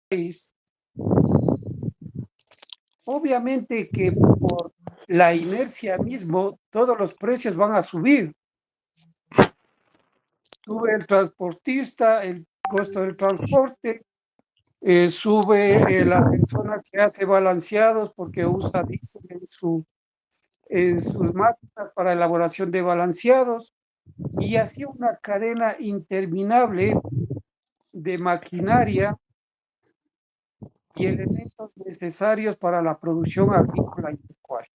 país, obviamente que por la inercia mismo, todos los precios van a subir. Sube el transportista, el costo del transporte, sube la persona que hace balanceados porque usa diésel en sus máquinas para elaboración de balanceados, y así una cadena interminable de maquinaria y elementos necesarios para la producción agrícola y pecuaria.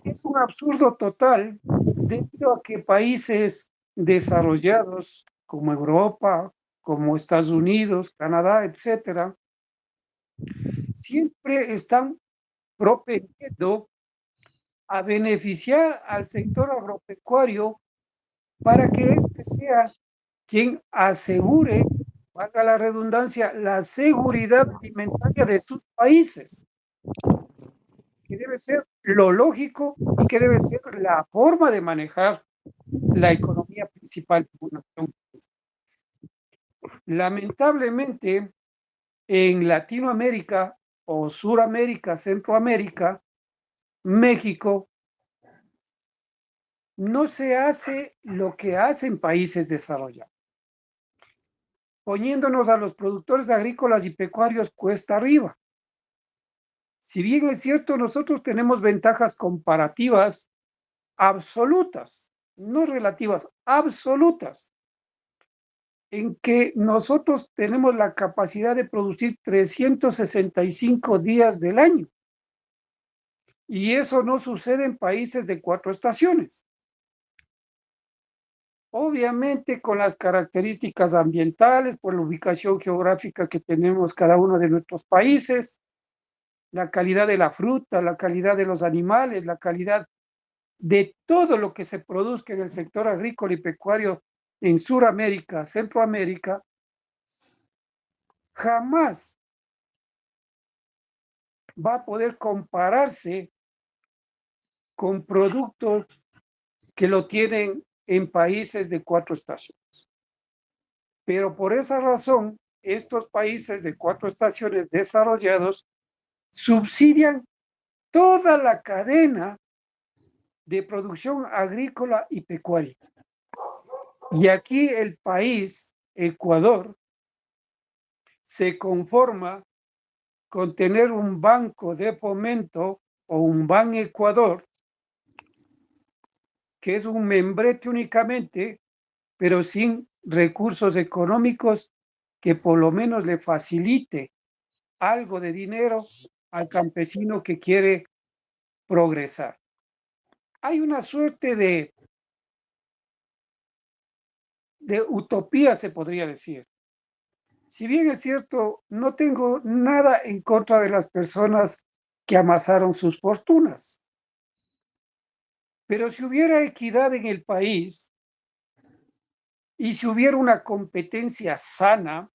Es un absurdo total debido a que países desarrollados como Europa, como Estados Unidos, Canadá, etcétera, siempre están propendiendo a beneficiar al sector agropecuario para que éste sea quien asegure, valga la redundancia, la seguridad alimentaria de sus países, que debe ser lo lógico y que debe ser la forma de manejar la economía principal de una nación. Lamentablemente, en Latinoamérica o Suramérica, Centroamérica, México, no se hace lo que hacen países desarrollados, poniéndonos a los productores agrícolas y pecuarios cuesta arriba. Si bien es cierto, nosotros tenemos ventajas comparativas absolutas, no relativas, absolutas, en que nosotros tenemos la capacidad de producir 365 días del año. Y eso no sucede en países de 4 estaciones. Obviamente con las características ambientales, por la ubicación geográfica que tenemos cada uno de nuestros países, la calidad de la fruta, la calidad de los animales, la calidad de todo lo que se produzca en el sector agrícola y pecuario en Sudamérica, Centroamérica, jamás va a poder compararse con productos que lo tienen en países de 4 estaciones. Pero por esa razón, estos países de 4 estaciones desarrollados subsidian toda la cadena de producción agrícola y pecuaria. Y aquí el país, Ecuador, se conforma con tener un banco de fomento o un Ban Ecuador, que es un membrete únicamente, pero sin recursos económicos que por lo menos le facilite algo de dinero al campesino que quiere progresar. Hay una suerte de utopía, se podría decir. Si bien es cierto, no tengo nada en contra de las personas que amasaron sus fortunas, pero si hubiera equidad en el país y si hubiera una competencia sana,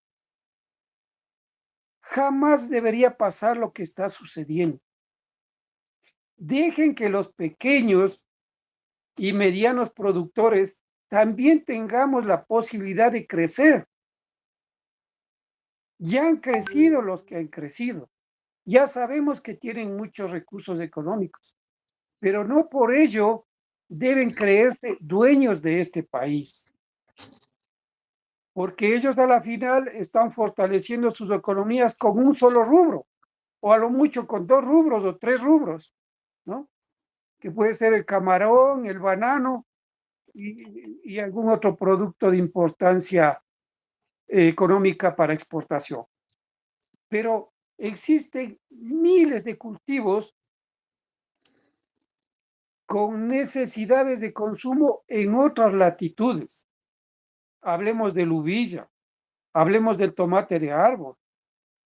jamás debería pasar lo que está sucediendo. Dejen que los pequeños y medianos productores también tengamos la posibilidad de crecer. Ya han crecido los que han crecido. Ya sabemos que tienen muchos recursos económicos, pero no por ello deben creerse dueños de este país, porque ellos a la final están fortaleciendo sus economías con un solo rubro, o a lo mucho con 2 rubros o 3 rubros, ¿no? Que puede ser el camarón, el banano y algún otro producto de importancia económica para exportación. Pero existen miles de cultivos con necesidades de consumo en otras latitudes. Hablemos de uvilla, hablemos del tomate de árbol,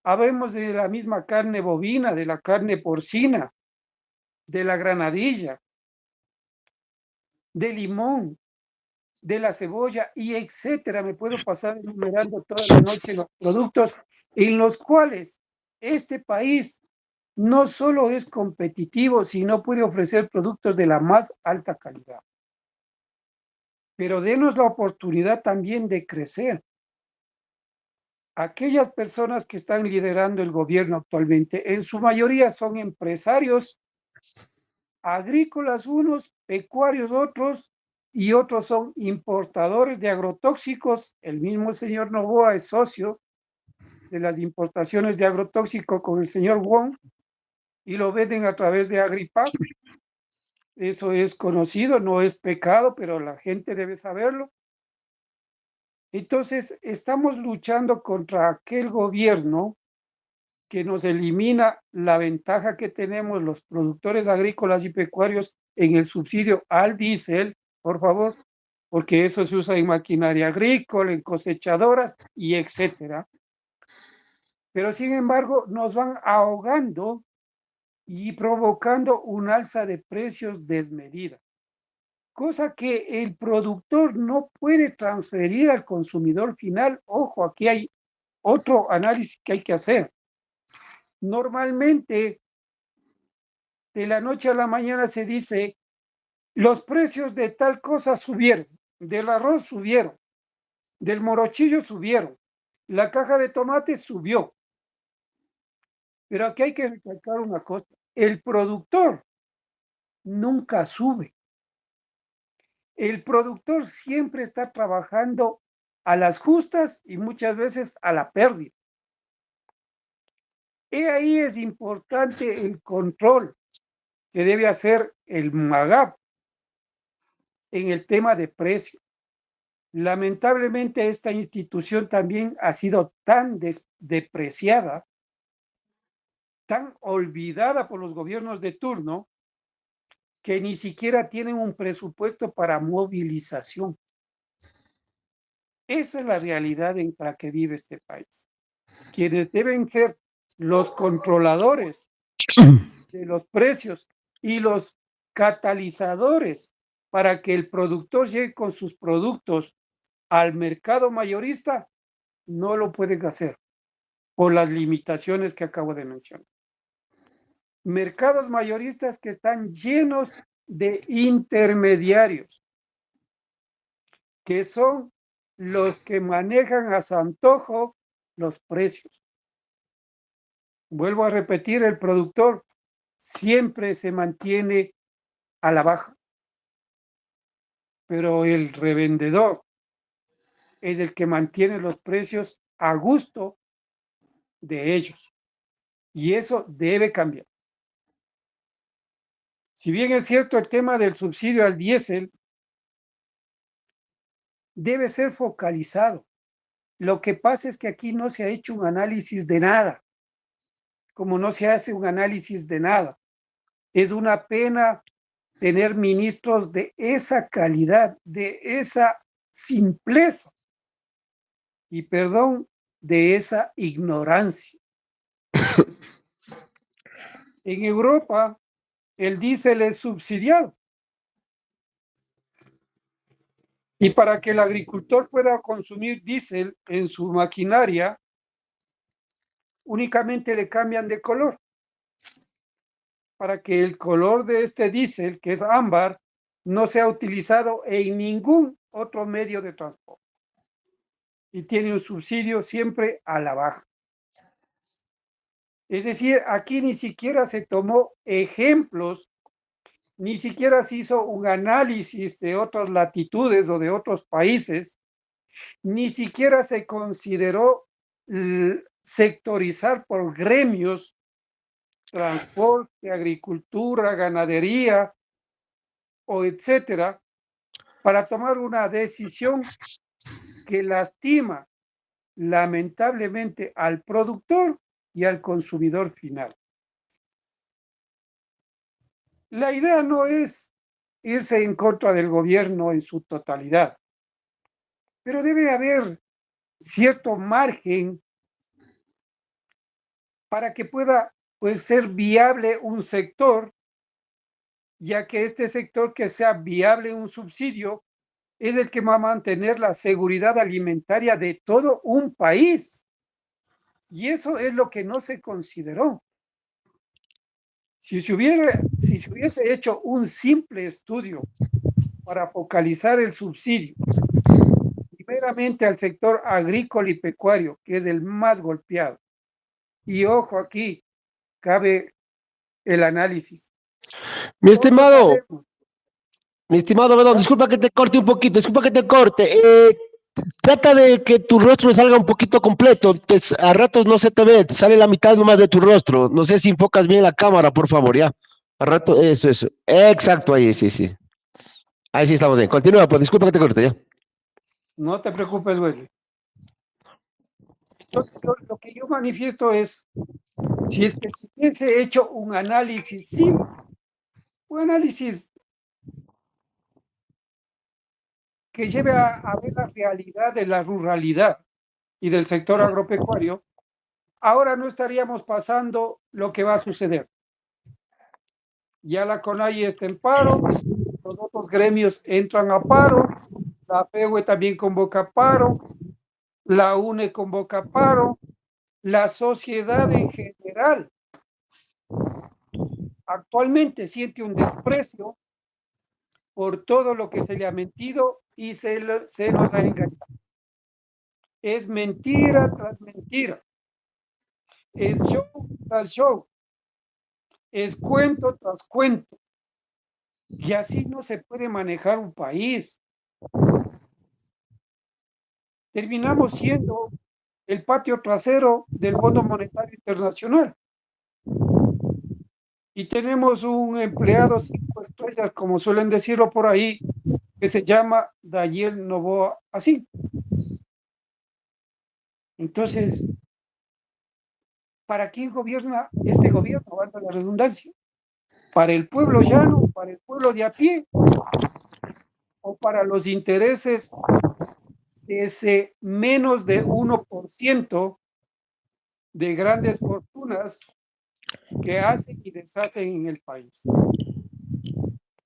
hablemos de la misma carne bovina, de la carne porcina, de la granadilla, del limón, de la cebolla y etcétera. Me puedo pasar enumerando toda la noche los productos en los cuales este país no solo es competitivo, sino puede ofrecer productos de la más alta calidad. Pero denos la oportunidad también de crecer. aquellas personas que están liderando el gobierno actualmente, en su mayoría son empresarios agrícolas unos, pecuarios otros, y otros son importadores de agrotóxicos. El mismo señor Noboa es socio de las importaciones de agrotóxicos con el señor Wong y lo venden a través de Agripap. Eso es conocido, no es pecado, pero la gente debe saberlo. Entonces, estamos luchando contra aquel gobierno que nos elimina la ventaja que tenemos los productores agrícolas y pecuarios en el subsidio al diésel, por favor, porque eso se usa en maquinaria agrícola, en cosechadoras y etcétera. Pero sin embargo, nos van ahogando y provocando un alza de precios desmedida, cosa que el productor no puede transferir al consumidor final. Ojo, aquí hay otro análisis que hay que hacer. Normalmente, de la noche a la mañana se dice, los precios de tal cosa subieron, del arroz subieron, del morochillo subieron, la caja de tomates subió. Pero aquí hay que recalcar una cosa, el productor nunca sube. El productor siempre está trabajando a las justas y muchas veces a la pérdida. Y ahí es importante el control que debe hacer el MAGAP en el tema de precio. Lamentablemente esta institución también ha sido tan depreciada, tan olvidada por los gobiernos de turno, que ni siquiera tienen un presupuesto para movilización. Esa es la realidad en la que vive este país. Quienes deben ser los controladores de los precios y los catalizadores para que el productor llegue con sus productos al mercado mayorista, no lo pueden hacer por las limitaciones que acabo de mencionar. Mercados mayoristas que están llenos de intermediarios, que son los que manejan a su antojo los precios. Vuelvo a repetir, el productor siempre se mantiene a la baja, pero el revendedor es el que mantiene los precios a gusto de ellos. Y eso debe cambiar. Si bien es cierto el tema del subsidio al diésel, debe ser focalizado. Lo que pasa es que aquí no se ha hecho un análisis de nada, como no se hace un análisis de nada. Es una pena tener ministros de esa calidad, de esa simpleza y, perdón, de esa ignorancia. En Europa, el diésel es subsidiado. Y para que el agricultor pueda consumir diésel en su maquinaria, únicamente le cambian de color, para que el color de este diésel, que es ámbar, no sea utilizado en ningún otro medio de transporte. Y tiene un subsidio siempre a la baja. Es decir, aquí ni siquiera se tomó ejemplos, ni siquiera se hizo un análisis de otras latitudes o de otros países, ni siquiera se consideró sectorizar por gremios, transporte, agricultura, ganadería o etcétera, para tomar una decisión que lastima lamentablemente al productor y al consumidor final. La idea no es irse en contra del gobierno en su totalidad, pero debe haber cierto margen para que pueda, pues, ser viable un sector, ya que este sector que sea viable un subsidio es el que va a mantener la seguridad alimentaria de todo un país. Y eso es lo que no se consideró. Si se hubiese hecho un simple estudio para focalizar el subsidio, primeramente al sector agrícola y pecuario, que es el más golpeado. Y ojo aquí, cabe el análisis. Mi Todos estimado, sabemos, mi estimado Bedón, ¿ya? disculpa que te corte un poquito, disculpa que te corte. Trata de que tu rostro salga un poquito completo. A ratos no se te ve, te sale la mitad nomás de tu rostro. No sé si enfocas bien la cámara, por favor, ya. A rato, eso. Exacto, ahí, sí, sí. Ahí sí estamos bien. Continúa, pues disculpa que te corte, ya. No te preocupes, güey. Entonces, lo que yo manifiesto es, si es que se hubiese hecho un análisis simple, un análisis que lleve a ver la realidad de la ruralidad y del sector agropecuario, ahora no estaríamos pasando lo que va a suceder. Ya la CONAIE está en paro, los otros gremios entran a paro, la PEUE también convoca paro, la UNE convoca paro, la sociedad en general actualmente siente un desprecio por todo lo que se le ha mentido y se nos ha engañado. Es mentira tras mentira, es show tras show, es cuento tras cuento. Y así no se puede manejar un país. Terminamos siendo el patio trasero del Fondo Monetario Internacional. Y tenemos un empleado 5 estrellas, como suelen decirlo por ahí, que se llama Daniel Novoa, así. Entonces, ¿para quién gobierna este gobierno? Valga la redundancia. ¿Para el pueblo llano, para el pueblo de a pie o para los intereses de ese menos de 1% de grandes fortunas que hacen y deshacen en el país?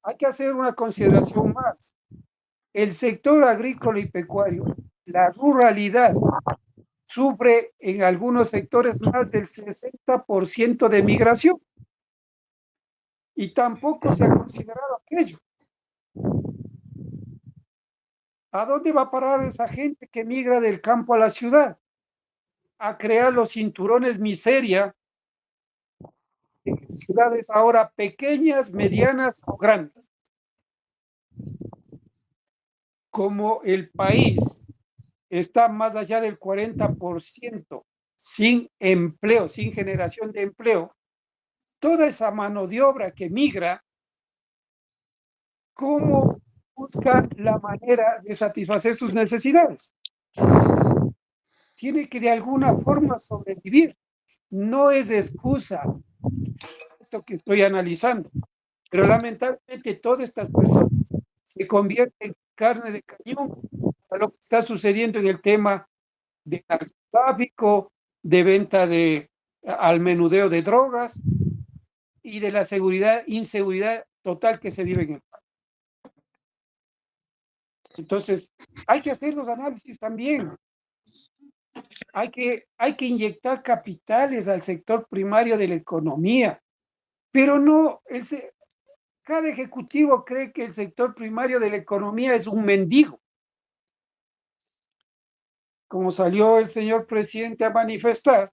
Hay que hacer una consideración más. El sector agrícola y pecuario, la ruralidad, sufre en algunos sectores más del 60% de migración y tampoco se ha considerado aquello. ¿A dónde va a parar esa gente que migra del campo a la ciudad? A crear los cinturones miseria en ciudades ahora pequeñas, medianas o grandes. Como el país está más allá del 40% sin empleo, sin generación de empleo, toda esa mano de obra que migra, ¿cómo busca la manera de satisfacer sus necesidades? Tiene que de alguna forma sobrevivir. No es excusa esto que estoy analizando, pero lamentablemente todas estas personas se convierten en carne de cañón a lo que está sucediendo en el tema de narcotráfico, de venta al menudeo de drogas y de la inseguridad total que se vive en el país. Entonces, hay que hacer los análisis también. Hay que inyectar capitales al sector primario de la economía, pero no, cada ejecutivo cree que el sector primario de la economía es un mendigo. Como salió el señor presidente a manifestar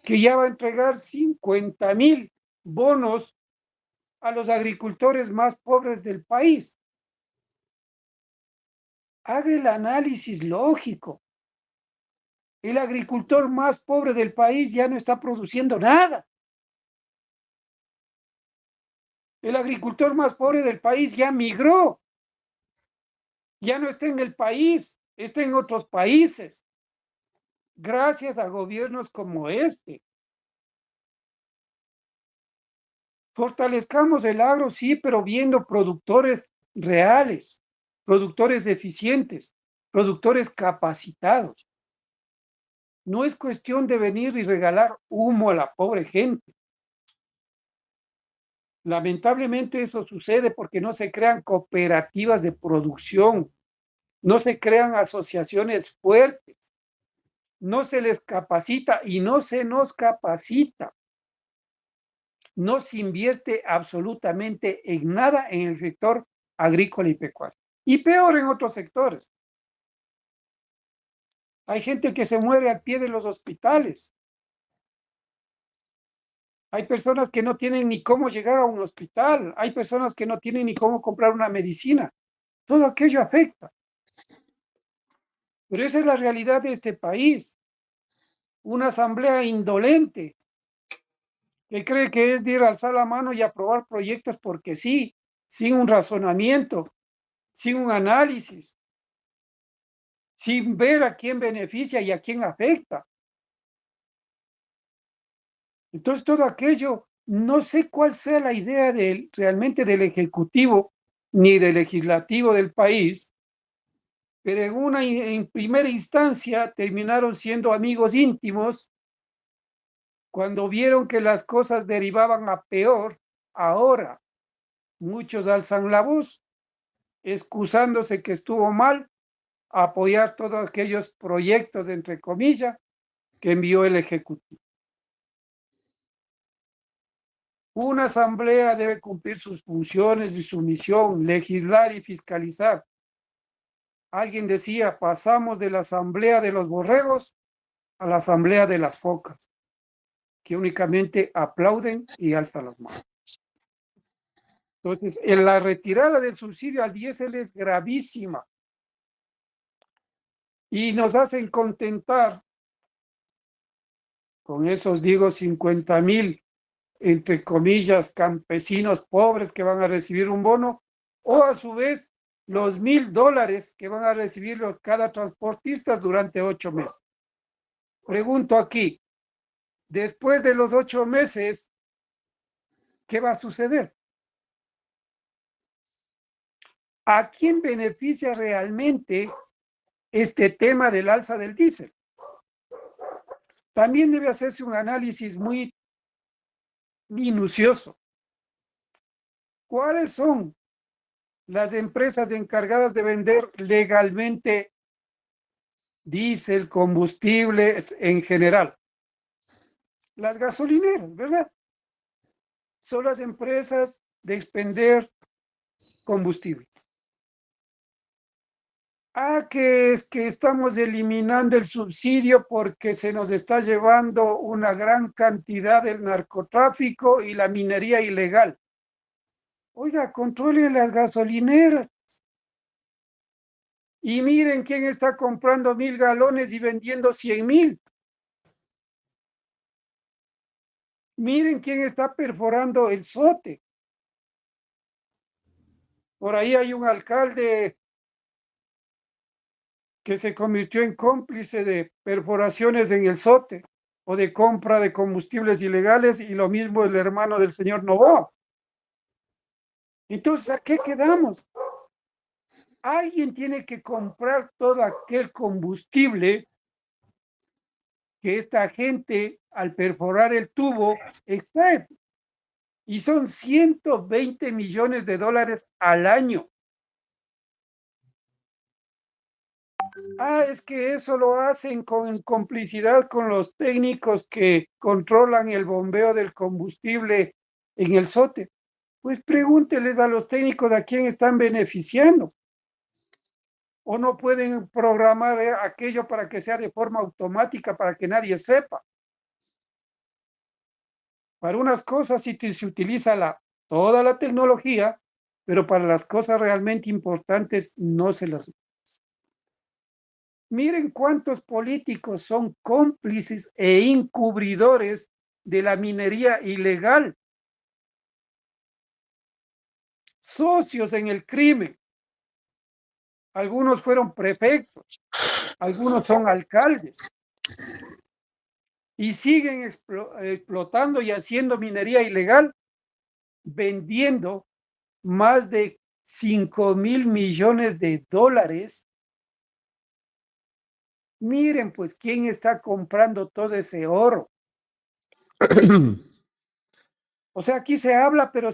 que ya va a entregar 50,000 bonos a los agricultores más pobres del país. Haga el análisis lógico. El agricultor más pobre del país ya no está produciendo nada. El agricultor más pobre del país ya migró. Ya no está en el país, está en otros países. Gracias a gobiernos como este. Fortalezcamos el agro, sí, pero viendo productores reales, productores eficientes, productores capacitados. No es cuestión de venir y regalar humo a la pobre gente. Lamentablemente eso sucede porque no se crean cooperativas de producción, no se crean asociaciones fuertes, no se les capacita y no se nos capacita. No se invierte absolutamente en nada en el sector agrícola y pecuario. Y peor en otros sectores. Hay gente que se muere al pie de los hospitales. Hay personas que no tienen ni cómo llegar a un hospital. Hay personas que no tienen ni cómo comprar una medicina. Todo aquello afecta. Pero esa es la realidad de este país. Una asamblea indolente que cree que es de ir a alzar la mano y aprobar proyectos porque sí, sin un razonamiento, sin un análisis, sin ver a quién beneficia y a quién afecta. Entonces, todo aquello, no sé cuál sea la idea realmente del Ejecutivo ni del Legislativo del país, pero en primera instancia terminaron siendo amigos íntimos. Cuando vieron que las cosas derivaban a peor, ahora muchos alzan la voz, excusándose que estuvo mal, a apoyar todos aquellos proyectos, entre comillas, que envió el Ejecutivo. Una asamblea debe cumplir sus funciones y su misión, legislar y fiscalizar. Alguien decía, pasamos de la asamblea de los borregos a la asamblea de las focas, que únicamente aplauden y alzan las manos. Entonces, en la retirada del subsidio al diésel es gravísima y nos hacen contentar con esos, digo, 50,000, entre comillas, campesinos pobres que van a recibir un bono, o a su vez los $1,000 que van a recibir cada transportista durante 8 meses. Pregunto aquí, después de los 8 meses, ¿qué va a suceder? ¿A quién beneficia realmente este tema del alza del diésel? También debe hacerse un análisis muy minucioso. ¿Cuáles son las empresas encargadas de vender legalmente diésel, combustibles en general? Las gasolineras, ¿verdad? Son las empresas de expender combustible. Que es que estamos eliminando el subsidio porque se nos está llevando una gran cantidad del narcotráfico y la minería ilegal. Oiga, controlen las gasolineras. Y miren quién está comprando 1,000 galones y vendiendo 100,000. Miren quién está perforando el SOTE. Por ahí hay un alcalde que se convirtió en cómplice de perforaciones en el SOTE o de compra de combustibles ilegales, y lo mismo el hermano del señor Novoa. Entonces, ¿a qué quedamos? Alguien tiene que comprar todo aquel combustible que esta gente, al perforar el tubo, extrae. Y son $120 millones al año. Es que eso lo hacen con complicidad con los técnicos que controlan el bombeo del combustible en el SOTE. Pues pregúnteles a los técnicos a quién están beneficiando. O no pueden programar aquello para que sea de forma automática, para que nadie sepa. Para unas cosas sí se utiliza toda la tecnología, pero para las cosas realmente importantes no se las. Miren cuántos políticos son cómplices e encubridores de la minería ilegal, socios en el crimen. Algunos fueron prefectos, algunos son alcaldes y siguen explotando y haciendo minería ilegal, vendiendo más de $5,000 millones. Miren, pues, quién está comprando todo ese oro. O sea, aquí se habla, pero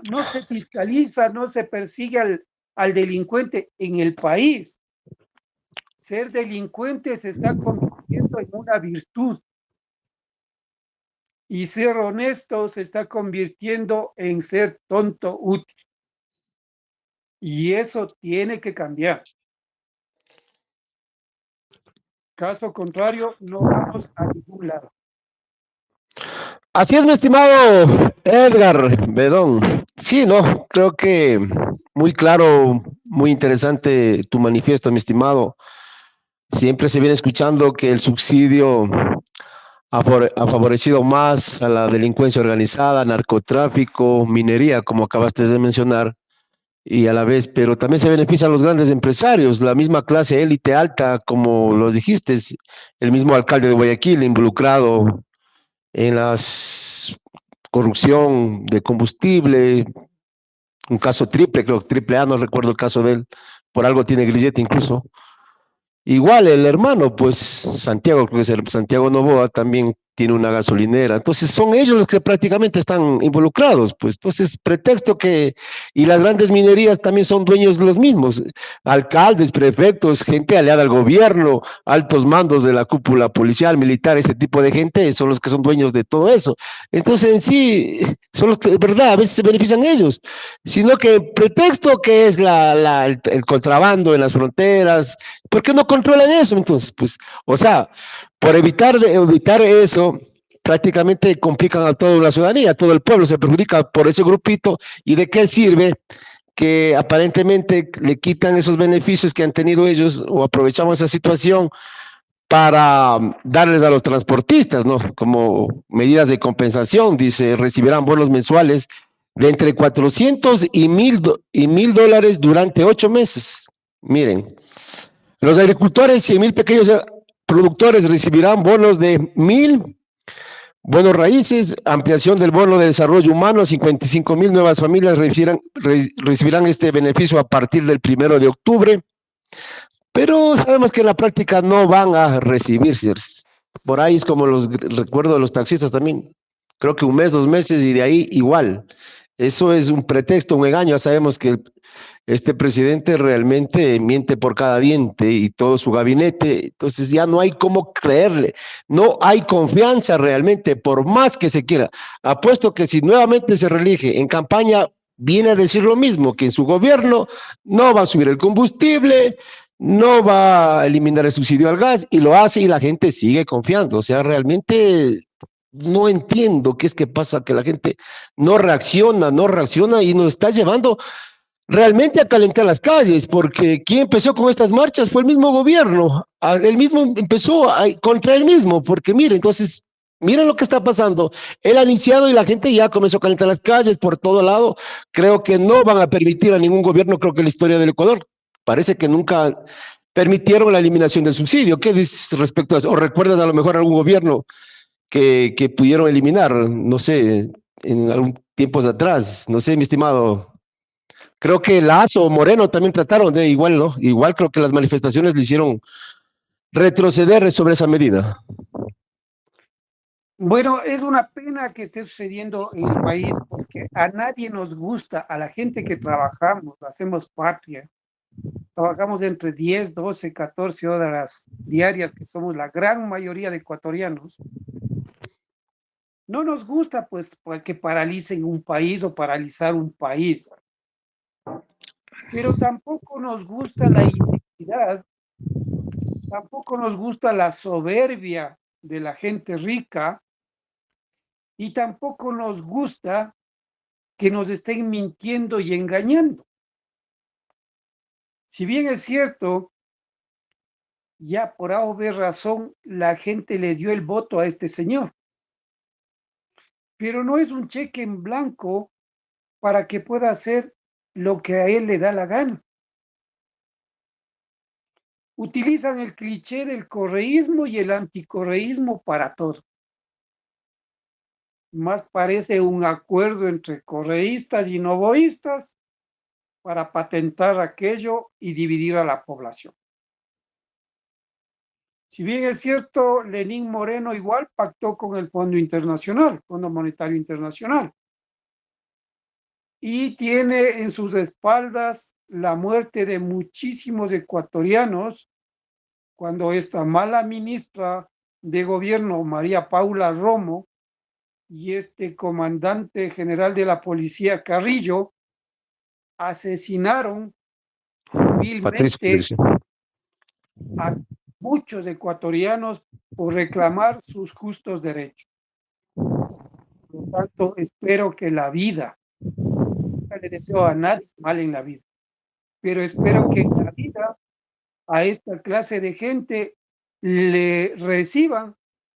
no se fiscaliza, no se persigue al delincuente en el país. Ser delincuente se está convirtiendo en una virtud. Y ser honesto se está convirtiendo en ser tonto útil. Y eso tiene que cambiar. Caso contrario, no vamos a ningún lado. Así es, mi estimado Edgar Bedón. Sí, no, creo que muy claro, muy interesante tu manifiesto, mi estimado. Siempre se viene escuchando que el subsidio ha favorecido más a la delincuencia organizada, narcotráfico, minería, como acabaste de mencionar, y a la vez, pero también se benefician los grandes empresarios, la misma clase élite alta, como los dijiste, el mismo alcalde de Guayaquil involucrado en la corrupción de combustible, un caso triple, creo que triple A, no recuerdo el caso de él, por algo tiene grillete incluso. Igual el hermano, pues Santiago, creo que es Santiago Novoa, también tiene una gasolinera. Entonces son ellos los que prácticamente están involucrados, pues. Entonces, pretexto que, y las grandes minerías también son dueños los mismos, alcaldes, prefectos, gente aliada al gobierno, altos mandos de la cúpula policial, militar, ese tipo de gente son los que son dueños de todo eso. Entonces, en sí, son los que, verdad, a veces se benefician ellos, sino que pretexto que es el contrabando en las fronteras. ¿Por qué no controlan eso? Entonces, pues, o sea, por evitar eso, prácticamente complican a toda la ciudadanía, todo el pueblo se perjudica por ese grupito. ¿Y de qué sirve que aparentemente le quitan esos beneficios que han tenido ellos o aprovechamos esa situación para darles a los transportistas, ¿no? Como medidas de compensación, dice, recibirán bonos mensuales de entre 400 y $1,000 durante 8 meses. Miren, los agricultores, 100,000 pequeños productores recibirán bonos de 1,000 bonos raíces, ampliación del bono de desarrollo humano, 55,000 nuevas familias recibirán este beneficio a partir del 1 de octubre, pero sabemos que en la práctica no van a recibirse. Por ahí es como los recuerdo de los taxistas también, creo que un mes, 2 meses y de ahí igual. Eso es un pretexto, un engaño. Ya sabemos que este presidente realmente miente por cada diente y todo su gabinete, entonces ya no hay cómo creerle, no hay confianza realmente, por más que se quiera. Apuesto que si nuevamente se reelige en campaña, viene a decir lo mismo, que en su gobierno no va a subir el combustible, no va a eliminar el subsidio al gas, y lo hace y la gente sigue confiando. O sea, realmente no entiendo qué es que pasa, que la gente no reacciona y nos está llevando realmente a calentar las calles, porque quien empezó con estas marchas fue el mismo gobierno, él mismo empezó contra él mismo, porque mire, entonces, miren lo que está pasando, él ha iniciado y la gente ya comenzó a calentar las calles por todo lado. Creo que no van a permitir a ningún gobierno, creo que en la historia del Ecuador, parece que nunca permitieron la eliminación del subsidio. ¿Qué dices respecto a eso? ¿O recuerdas a lo mejor algún gobierno que pudieron eliminar, no sé, en algún tiempos atrás? No sé, mi estimado. Creo que Lazo o Moreno también trataron de igual, ¿no? Igual creo que las manifestaciones le hicieron retroceder sobre esa medida. Bueno, es una pena que esté sucediendo en el país porque a nadie nos gusta, a la gente que trabajamos, hacemos patria, trabajamos entre 10, 12, 14 horas diarias, que somos la gran mayoría de ecuatorianos. No nos gusta, pues, que paralicen un país o paralizar un país, pero tampoco nos gusta la inequidad, tampoco nos gusta la soberbia de la gente rica y tampoco nos gusta que nos estén mintiendo y engañando. Si bien es cierto, ya por A o B razón, la gente le dio el voto a este señor, pero no es un cheque en blanco para que pueda hacer lo que a él le da la gana. Utilizan el cliché del correísmo y el anticorreísmo para todo. Más parece un acuerdo entre correístas y novoístas para patentar aquello y dividir a la población. Si bien es cierto, Lenín Moreno igual pactó con el Fondo Internacional, Fondo Monetario Internacional, y tiene en sus espaldas la muerte de muchísimos ecuatorianos cuando esta mala ministra de gobierno, María Paula Romo, y este comandante general de la policía, Carrillo, asesinaron Patricio, vilmente Patricio. a muchos ecuatorianos por reclamar sus justos derechos. Por lo tanto, espero que la vida, no le deseo a nadie mal en la vida, pero espero que en la vida a esta clase de gente le reciban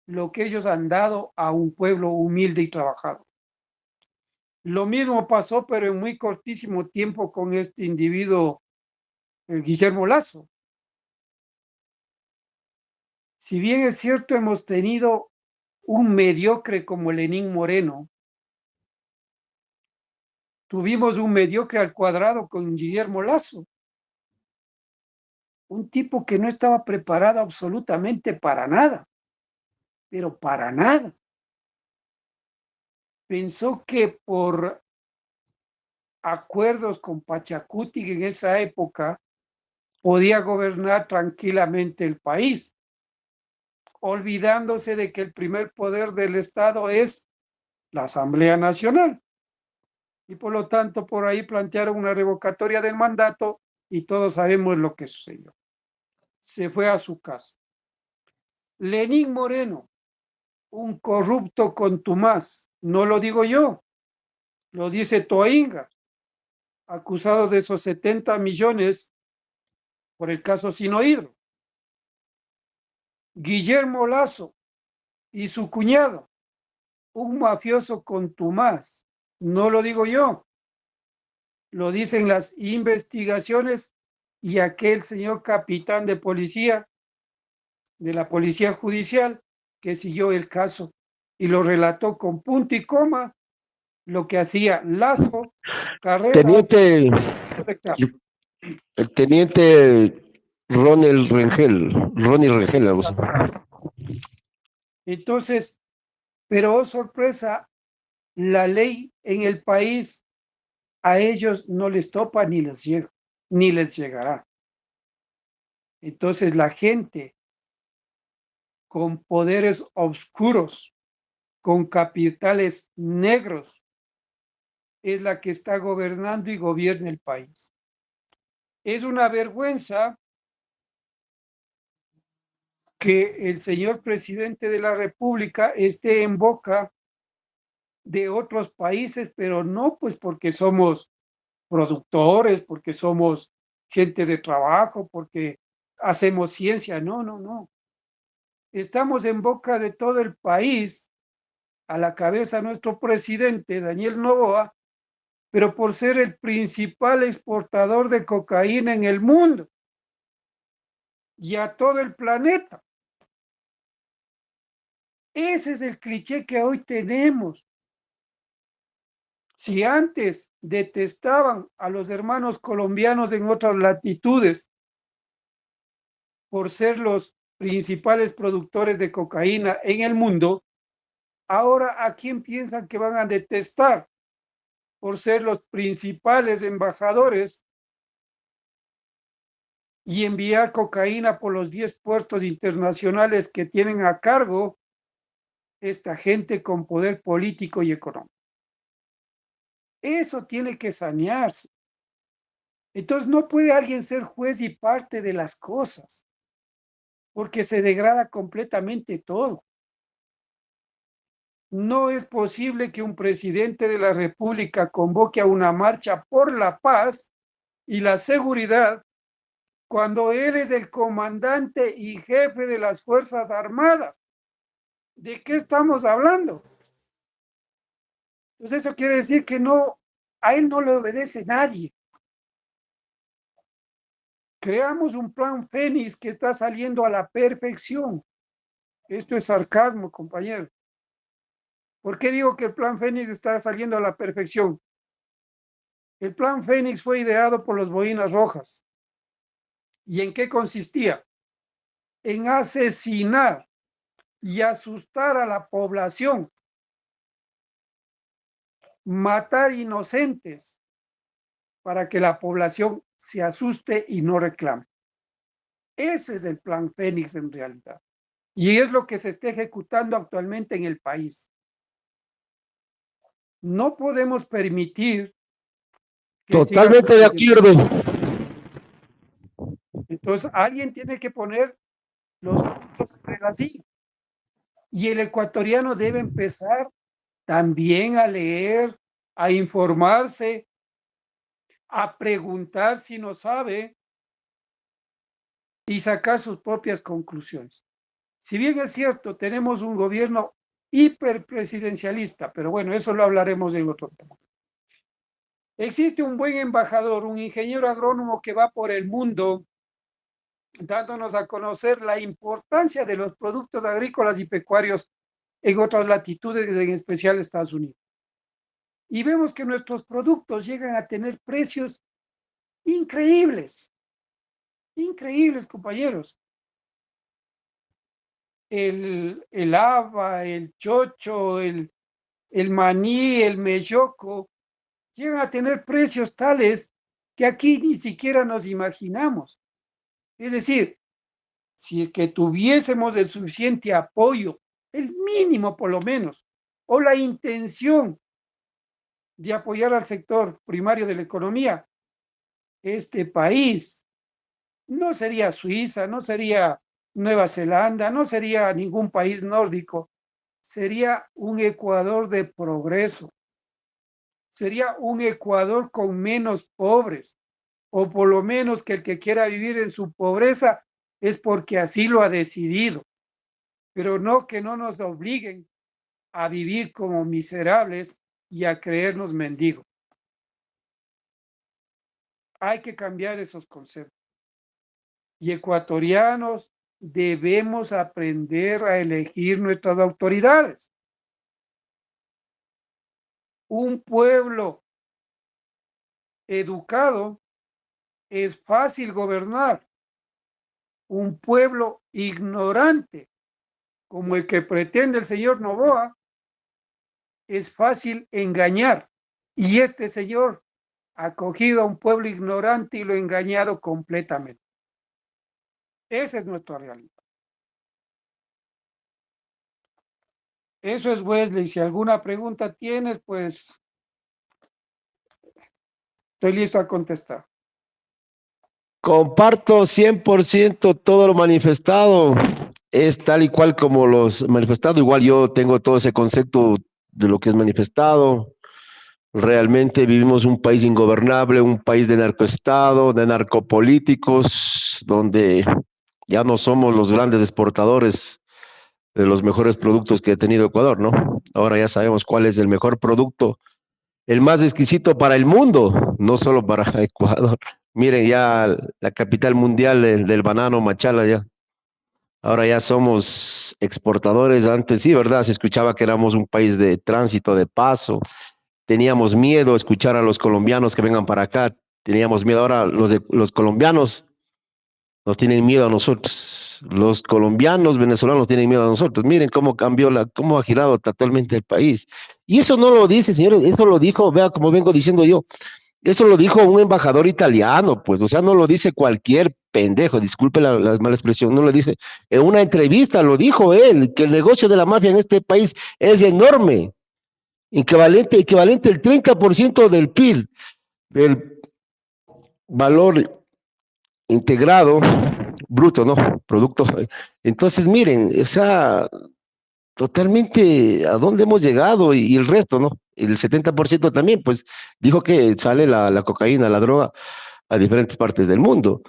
lo que ellos han dado a un pueblo humilde y trabajador. Lo mismo pasó, pero en muy cortísimo tiempo con este individuo, Guillermo Lazo. Si bien es cierto, hemos tenido un mediocre como Lenín Moreno, tuvimos un mediocre al cuadrado con Guillermo Lazo, un tipo que no estaba preparado absolutamente para nada, pero para nada. Pensó que por acuerdos con Pachacuti en esa época podía gobernar tranquilamente el país, olvidándose de que el primer poder del Estado es la Asamblea Nacional. Y por lo tanto, por ahí plantearon una revocatoria del mandato y todos sabemos lo que sucedió. Se fue a su casa. Lenín Moreno, un corrupto contumaz, no lo digo yo, lo dice Toinga, acusado de esos 70 millones por el caso Sinohidro. Guillermo Lazo y su cuñado, un mafioso contumaz, no lo digo yo, lo dicen las investigaciones y aquel señor capitán de policía, de la policía judicial, que siguió el caso y lo relató con punto y coma lo que hacía Lazo, Carrera, Teniente, el teniente Ronnie Rengel, algo así. Entonces, pero oh sorpresa, la ley en el país a ellos no les topa ni les llega, ni les llegará. Entonces la gente con poderes oscuros, con capitales negros, es la que está gobernando y gobierna el país. Es una vergüenza que el señor presidente de la República esté en boca de otros países, pero no pues porque somos productores, porque somos gente de trabajo, porque hacemos ciencia, no, no, no. Estamos en boca de todo el país, a la cabeza nuestro presidente, Daniel Noboa, pero por ser el principal exportador de cocaína en el mundo y a todo el planeta. Ese es el cliché que hoy tenemos. Si antes detestaban a los hermanos colombianos en otras latitudes por ser los principales productores de cocaína en el mundo, ahora ¿a quién piensan que van a detestar por ser los principales embajadores y enviar cocaína por los 10 puertos internacionales que tienen a cargo esta gente con poder político y económico? Eso tiene que sanearse. Entonces no puede alguien ser juez y parte de las cosas, porque se degrada completamente todo. No es posible que un presidente de la República convoque a una marcha por la paz y la seguridad cuando él es el comandante y jefe de las Fuerzas Armadas. ¿De qué estamos hablando? Entonces eso quiere decir que no, a él no le obedece nadie. Creamos un plan Fénix que está saliendo a la perfección. Esto es sarcasmo, compañero. ¿Por qué digo que el plan Fénix está saliendo a la perfección? El plan Fénix fue ideado por los Boinas Rojas. ¿Y en qué consistía? En asesinar y asustar a la población, matar inocentes para que la población se asuste y no reclame. Ese es el plan Fénix en realidad. Y es lo que se está ejecutando actualmente en el país. No podemos permitir que siga Totalmente de sucediendo. acuerdo. Entonces, alguien tiene que poner los puntos sobre las i. Y el ecuatoriano debe empezar también a leer, a informarse, a preguntar si no sabe y sacar sus propias conclusiones. Si bien es cierto, tenemos un gobierno hiperpresidencialista, pero bueno, eso lo hablaremos en otro tema. Existe un buen embajador, un ingeniero agrónomo que va por el mundo dándonos a conocer la importancia de los productos agrícolas y pecuarios en otras latitudes, en especial Estados Unidos. Y vemos que nuestros productos llegan a tener precios increíbles, increíbles, compañeros. El haba, el chocho, el maní, el melloco, llegan a tener precios tales que aquí ni siquiera nos imaginamos. Es decir, si es que tuviésemos el suficiente apoyo, el mínimo por lo menos, o la intención de apoyar al sector primario de la economía, este país no sería Suiza, no sería Nueva Zelanda, no sería ningún país nórdico, sería un Ecuador de progreso, sería un Ecuador con menos pobres, o por lo menos que el que quiera vivir en su pobreza es porque así lo ha decidido, pero no que no nos obliguen a vivir como miserables y a creernos mendigos. Hay que cambiar esos conceptos. Y ecuatorianos debemos aprender a elegir nuestras autoridades. Un pueblo educado es fácil gobernar. Un pueblo ignorante, como el que pretende el señor Noboa, es fácil engañar. Y este señor ha cogido a un pueblo ignorante y lo ha engañado completamente. Esa es nuestra realidad. Eso es, Wesley. Si alguna pregunta tienes, pues estoy listo a contestar. Comparto 100% todo lo manifestado. Es tal y cual como los manifestado. Igual yo tengo todo ese concepto de lo que es manifestado. Realmente vivimos un país ingobernable, un país de narcoestado, de narcopolíticos, donde ya no somos los grandes exportadores de los mejores productos que ha tenido Ecuador, ¿no? Ahora ya sabemos cuál es el mejor producto, el más exquisito para el mundo, no solo para Ecuador. Miren, ya la capital mundial del banano Machala, ya. Ahora ya somos exportadores. Antes sí, ¿verdad? Se escuchaba que éramos un país de tránsito, de paso. Teníamos miedo a escuchar a los colombianos que vengan para acá. Teníamos miedo. Ahora los colombianos nos tienen miedo a nosotros. Los colombianos, venezolanos tienen miedo a nosotros. Miren cómo cambió cómo ha girado totalmente el país. Y eso no lo dice, señores, eso lo dijo, vea como vengo diciendo yo, eso lo dijo un embajador italiano, pues, o sea, no lo dice cualquier pendejo, disculpe la mala expresión, no lo dice. En una entrevista lo dijo él, que el negocio de la mafia en este país es enorme, equivalente al 30% del PIB, del valor integrado bruto, ¿no? Producto. Entonces, miren, o sea, totalmente a dónde hemos llegado y el resto, ¿no? El 70% también, pues dijo que sale la cocaína, la droga a diferentes partes del mundo.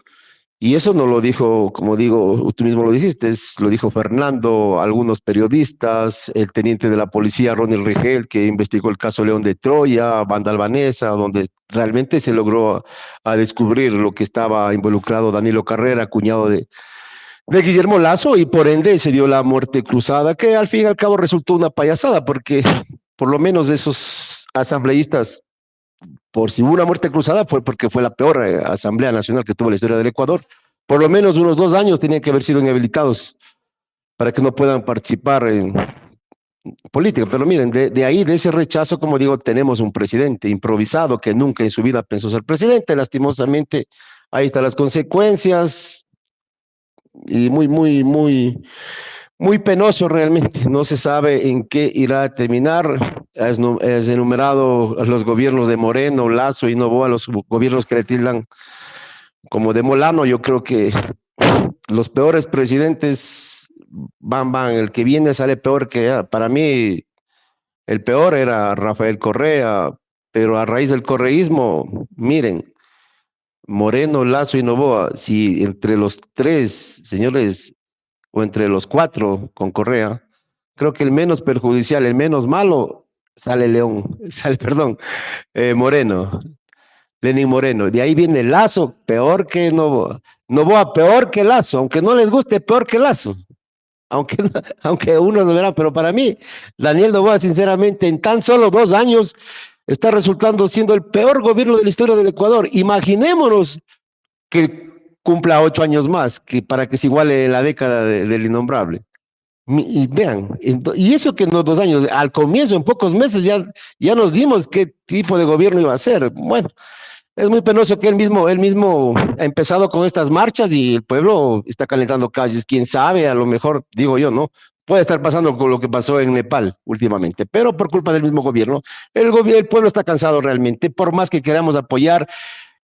Y eso no lo dijo, como digo, tú mismo lo dijiste, lo dijo Fernando, algunos periodistas, el teniente de la policía, Ronnie Rigel, que investigó el caso León de Troya, Banda Albanesa, donde realmente se logró a descubrir lo que estaba involucrado Danilo Carrera, cuñado de Guillermo Lazo, y por ende se dio la muerte cruzada, que al fin y al cabo resultó una payasada, porque por lo menos de esos asambleístas, por si hubo una muerte cruzada, fue porque fue la peor asamblea nacional que tuvo la historia del Ecuador. Por lo menos unos 2 años tenían que haber sido inhabilitados para que no puedan participar en política. Pero miren, de ahí, de ese rechazo, como digo, tenemos un presidente improvisado que nunca en su vida pensó ser presidente. Lastimosamente, ahí están las consecuencias y muy penoso realmente. No se sabe en qué irá a terminar. Es enumerado los gobiernos de Moreno, Lazo y Noboa, los gobiernos que le tildan como de Molano. Yo creo que los peores presidentes van, el que viene sale peor para mí, el peor era Rafael Correa, pero a raíz del correísmo, miren, Moreno, Lazo y Noboa, si entre los tres, señores, o entre los cuatro con Correa, creo que el menos perjudicial, el menos malo, sale León, sale, perdón, Moreno, Lenín Moreno. De ahí viene Lazo, peor que Novoa. Novoa, peor que Lazo, aunque no les guste, peor que Lazo. Aunque, aunque uno lo verá, pero para mí, Daniel Novoa, sinceramente, en tan solo 2 años, está resultando siendo el peor gobierno de la historia del Ecuador. Imaginémonos que cumpla 8 años más, que para que se iguale la década del innombrable. Y vean, y eso que en los 2 años, al comienzo, en pocos meses, ya nos dimos qué tipo de gobierno iba a ser. Bueno, es muy penoso que él mismo ha empezado con estas marchas y el pueblo está calentando calles. Quién sabe, a lo mejor, digo yo, ¿no? Puede estar pasando con lo que pasó en Nepal últimamente, pero por culpa del mismo gobierno, el pueblo está cansado realmente, por más que queramos apoyar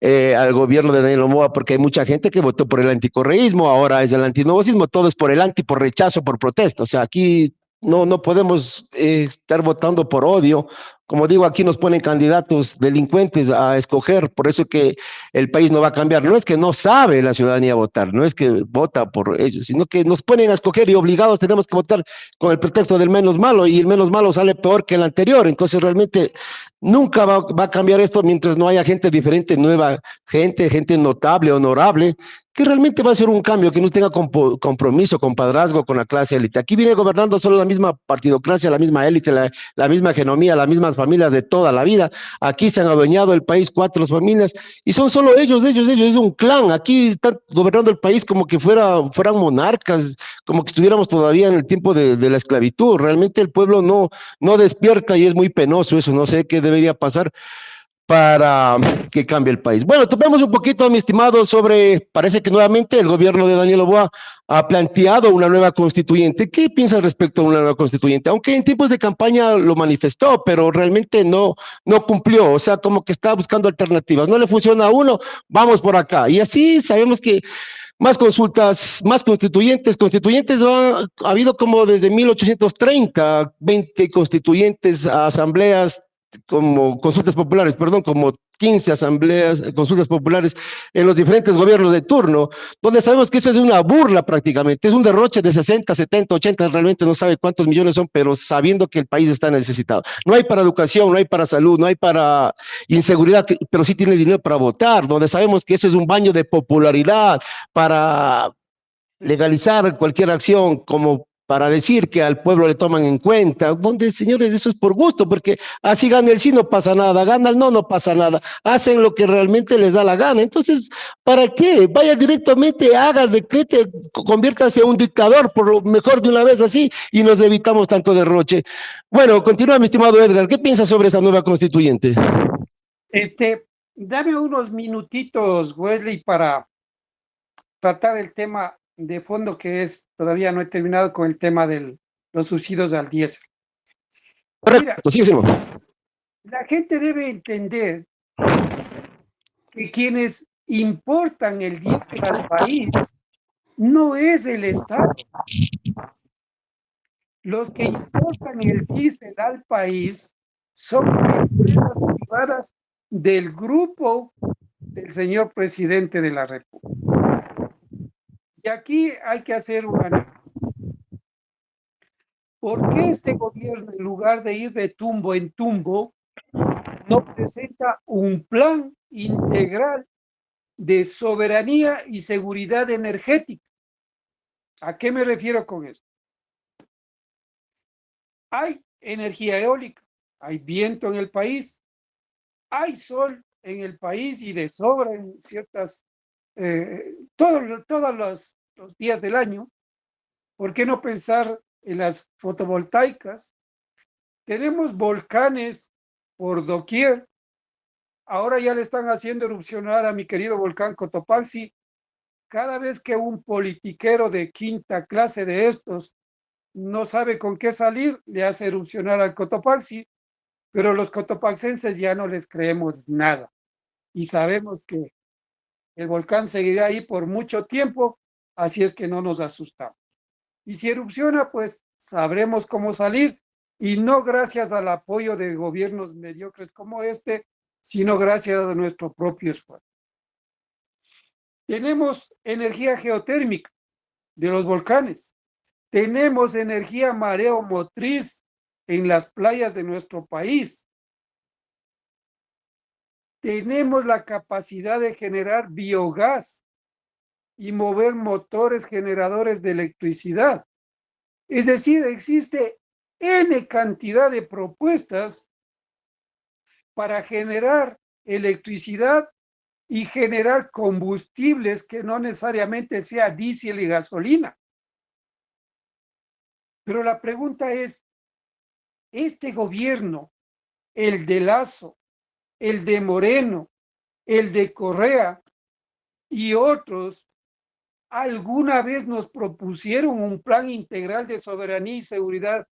al gobierno de Daniel Noboa, porque hay mucha gente que votó por el anticorreísmo, ahora es el antinovosismo, todo es por el anti, por rechazo, por protesta. O sea, aquí no podemos estar votando por odio. Como digo, aquí nos ponen candidatos delincuentes a escoger, por eso que el país no va a cambiar. No es que no sabe la ciudadanía votar, no es que vota por ellos, sino que nos ponen a escoger y obligados tenemos que votar con el pretexto del menos malo y el menos malo sale peor que el anterior. Entonces realmente nunca va a cambiar esto mientras no haya gente diferente, nueva gente notable, honorable, que realmente va a ser un cambio, que no tenga compromiso, compadrazgo con la clase élite. Aquí viene gobernando solo la misma partidocracia, la misma élite, la misma genomía, las mismas familias de toda la vida. Aquí se han adueñado el país 4 familias y son solo ellos, es un clan. Aquí están gobernando el país como que fueran monarcas, como que estuviéramos todavía en el tiempo de la esclavitud. Realmente el pueblo no despierta y es muy penoso eso. No sé qué debería pasar para que cambie el país. Bueno, topemos un poquito, mi estimado, parece que nuevamente el gobierno de Daniel Noboa ha planteado una nueva constituyente. ¿Qué piensas respecto a una nueva constituyente? Aunque en tiempos de campaña lo manifestó, pero realmente no cumplió, o sea, como que está buscando alternativas. No le funciona a uno, vamos por acá. Y así sabemos que más consultas, más constituyentes ha habido como desde 1830, 20 constituyentes, asambleas, como consultas populares, perdón, como 15 asambleas, consultas populares en los diferentes gobiernos de turno, donde sabemos que eso es una burla prácticamente, es un derroche de 60, 70, 80, realmente no sabe cuántos millones son, pero sabiendo que el país está necesitado. No hay para educación, no hay para salud, no hay para inseguridad, pero sí tiene dinero para votar, donde sabemos que eso es un baño de popularidad para legalizar cualquier acción, como para decir que al pueblo le toman en cuenta, donde, señores, eso es por gusto, porque así gana el sí, no pasa nada, gana el no pasa nada, hacen lo que realmente les da la gana. Entonces, ¿para qué? Vaya directamente, haga, decrete, conviértase en un dictador, por lo mejor de una vez así, y nos evitamos tanto derroche. Bueno, continúa, mi estimado Edgar, ¿qué piensas sobre esta nueva constituyente? Dame unos minutitos, Wesley, para tratar el tema de fondo que todavía no he terminado con el tema de los subsidios al diésel. Mira, Correcto, sí, sí. la gente debe entender que quienes importan el diésel al país no es el Estado. Los que importan el diésel al país son empresas privadas del grupo del señor presidente de la República. Y aquí hay que hacer una... ¿Por qué este gobierno, en lugar de ir de tumbo en tumbo, no presenta un plan integral de soberanía y seguridad energética? ¿A qué me refiero con esto? Hay energía eólica, hay viento en el país, hay sol en el país y de sobra en todos los días del año. ¿Por qué no pensar en las fotovoltaicas? Tenemos volcanes por doquier. Ahora ya le están haciendo erupcionar a mi querido volcán Cotopaxi. Cada vez que un politiquero de quinta clase de estos no sabe con qué salir, le hace erupcionar al Cotopaxi, pero los cotopaxenses ya no les creemos nada. Y sabemos que el volcán seguirá ahí por mucho tiempo, así es que no nos asustamos. Y si erupciona, pues sabremos cómo salir, y no gracias al apoyo de gobiernos mediocres como este, sino gracias a nuestro propio esfuerzo. Tenemos energía geotérmica de los volcanes, tenemos energía mareomotriz en las playas de nuestro país, tenemos la capacidad de generar biogás y mover motores generadores de electricidad. Es decir, existe N cantidad de propuestas para generar electricidad y generar combustibles que no necesariamente sea diésel y gasolina. Pero la pregunta es, ¿este gobierno, el de Lasso, el de Moreno, el de Correa y otros, alguna vez nos propusieron un plan integral de soberanía y seguridad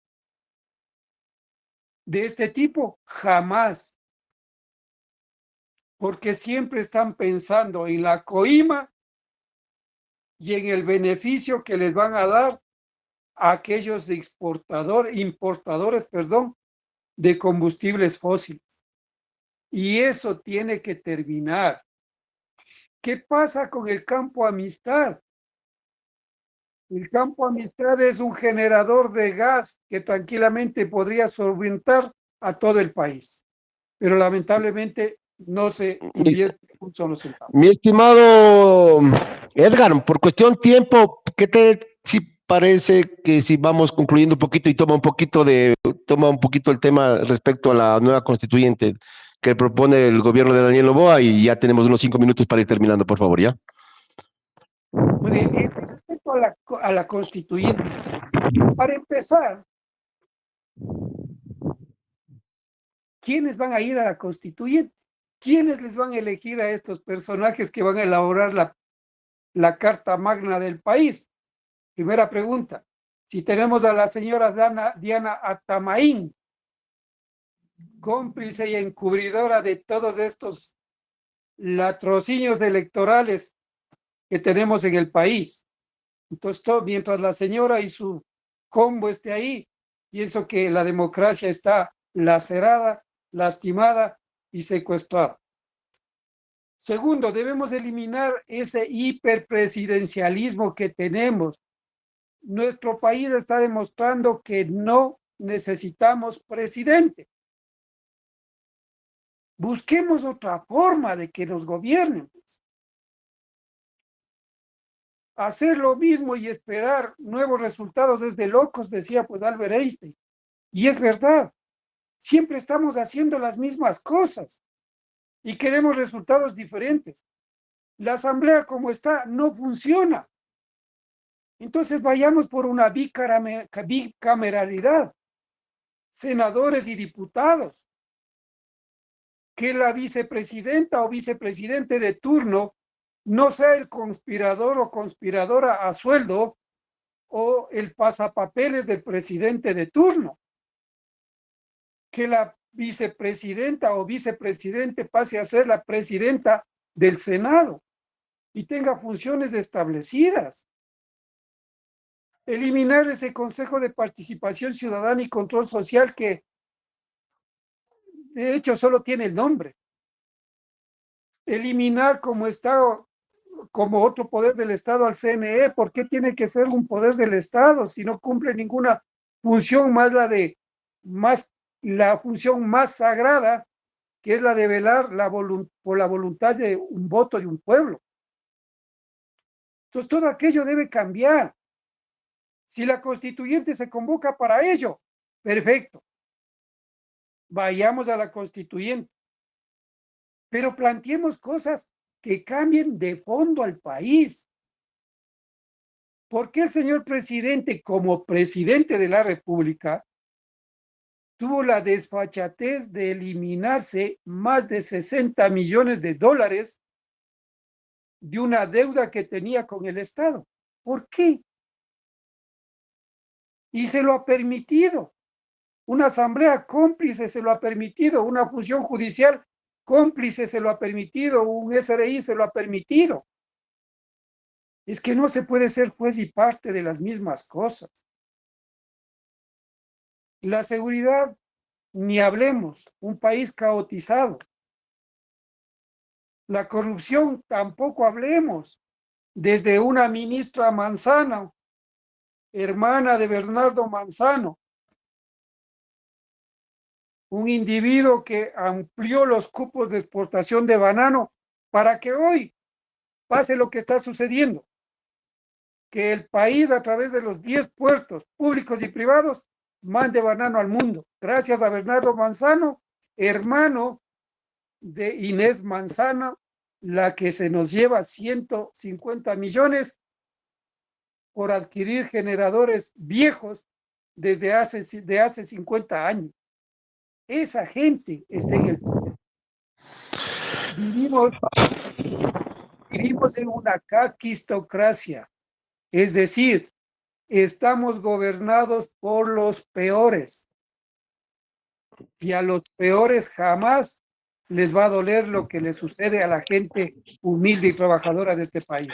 de este tipo? Jamás. Porque siempre están pensando en la coima y en el beneficio que les van a dar a aquellos importadores, de combustibles fósiles. Y eso tiene que terminar. ¿Qué pasa con el campo Amistad? El campo Amistad es un generador de gas que tranquilamente podría solventar a todo el país, pero lamentablemente no se invierte un solo centavo. Mi estimado Edgar, por cuestión tiempo, ¿qué te si parece que si vamos concluyendo un poquito y toma un poquito el tema respecto a la nueva constituyente que propone el gobierno de Daniel Noboa y ya tenemos unos 5 minutos para ir terminando, por favor, ¿ya? Bueno, respecto a la constituyente, para empezar, ¿quiénes van a ir a la constituyente? ¿Quiénes les van a elegir a estos personajes que van a elaborar la Carta Magna del país? Primera pregunta. Si tenemos a la señora Diana Atamaín, cómplice y encubridora de todos estos latrocinios electorales que tenemos en el país. Entonces, mientras la señora y su combo esté ahí, pienso que la democracia está lacerada, lastimada y secuestrada. Segundo, debemos eliminar ese hiperpresidencialismo que tenemos. Nuestro país está demostrando que no necesitamos presidente. Busquemos otra forma de que nos gobiernen. Hacer lo mismo y esperar nuevos resultados es de locos, decía pues Albert Einstein. Y es verdad, siempre estamos haciendo las mismas cosas y queremos resultados diferentes. La asamblea como está no funciona. Entonces vayamos por una bicameralidad, senadores y diputados, que la vicepresidenta o vicepresidente de turno no sea el conspirador o conspiradora a sueldo o el pasapapeles del presidente de turno. Que la vicepresidenta o vicepresidente pase a ser la presidenta del Senado y tenga funciones establecidas. Eliminar ese Consejo de Participación Ciudadana y Control Social que de hecho solo tiene el nombre. Eliminar como Estado, como otro poder del Estado al CNE. ¿Por qué tiene que ser un poder del Estado si no cumple ninguna función más la función más sagrada, que es la de velar por la voluntad de un voto de un pueblo? Entonces todo aquello debe cambiar. Si la constituyente se convoca para ello, perfecto. Vayamos a la constituyente. Pero planteemos cosas que cambien de fondo al país. ¿Por qué el señor presidente, como presidente de la República, tuvo la desfachatez de eliminarse más de 60 millones de dólares de una deuda que tenía con el Estado? ¿Por qué? Y se lo ha permitido. Una asamblea cómplice se lo ha permitido, una función judicial cómplice se lo ha permitido, un SRI se lo ha permitido. Es que no se puede ser juez y parte de las mismas cosas. La seguridad, ni hablemos, un país caotizado. La corrupción, tampoco hablemos. Desde una ministra Manzano, hermana de Bernardo Manzano, un individuo que amplió los cupos de exportación de banano para que hoy pase lo que está sucediendo, que el país a través de los 10 puertos públicos y privados mande banano al mundo, gracias a Bernardo Manzano, hermano de Inés Manzano, la que se nos lleva 150 millones por adquirir generadores viejos desde hace 50 años. Esa gente está en el poder. Vivimos en una caquistocracia, es decir, estamos gobernados por los peores y a los peores jamás les va a doler lo que le sucede a la gente humilde y trabajadora de este país.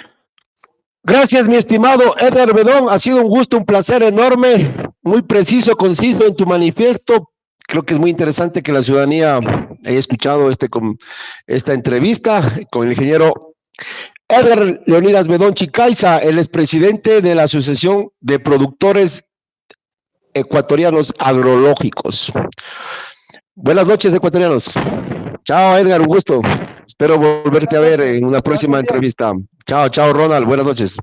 Gracias, mi estimado Edgar Bedón. Ha sido un gusto, un placer enorme, muy preciso, conciso en tu manifiesto. Creo que es muy interesante que la ciudadanía haya escuchado esta entrevista con el ingeniero Edgar Leonidas Bedón Chicaiza, el expresidente de la Asociación de Productores Ecuatorianos Agrológicos. Buenas noches, ecuatorianos. Chao, Edgar, un gusto. Espero volverte a ver en una próxima entrevista. Chao, chao, Ronald. Buenas noches.